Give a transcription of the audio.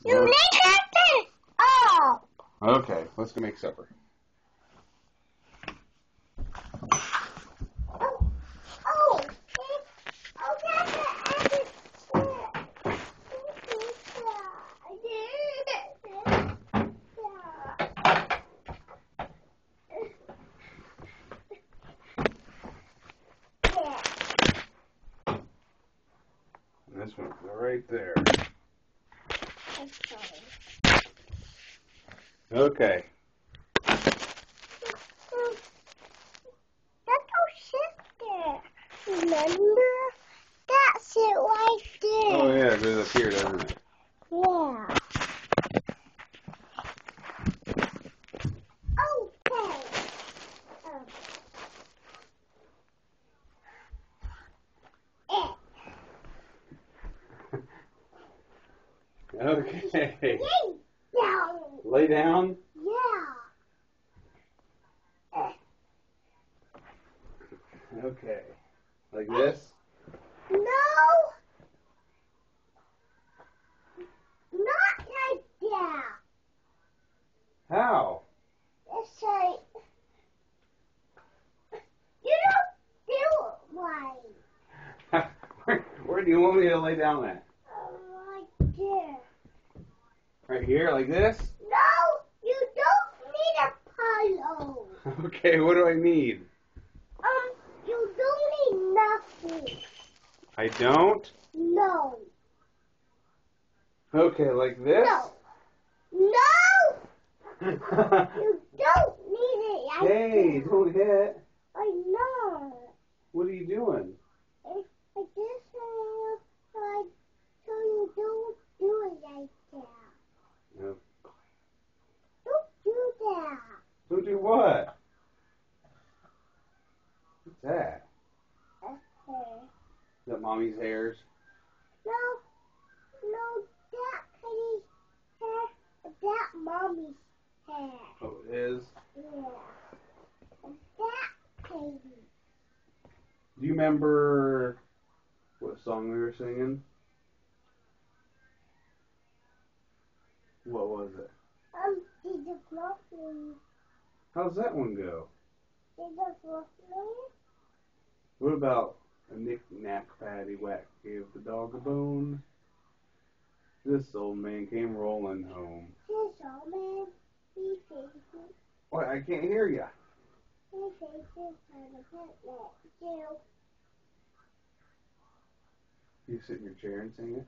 You make it up. Okay, let's go make supper. This one right there. Okay. That's our sister. Remember? That's it right there. Oh yeah, it goes up here, doesn't it? Yeah. Okay. Okay. Down. Lay down. Yeah. Okay. Like this? No. Not like that. How? It's like you don't do it right. Where do you want me to lay down at? Right there. Right here, like this? No, you don't need a pillow. Okay, what do I need? You don't need nothing. I don't? No. Okay, like this? No. No. You don't need it. Hey, don't hit. I know. What are you doing? I just so you don't do it like that. No. Don't do that. Don't do what? What's that? Okay. Is that mommy's hairs? No, that Penny's hair, that mommy's hair. Oh, it is? Yeah. That Penny. Do you remember what song we were singing? What was it? Jesus love me. How's that one go? Jesus love me. What about a knick-knack paddywhack gave the dog a bone? This old man came rolling home. This old man, he faces. What? I can't hear ya. He faces on a picnic too. You sit in your chair and sing it?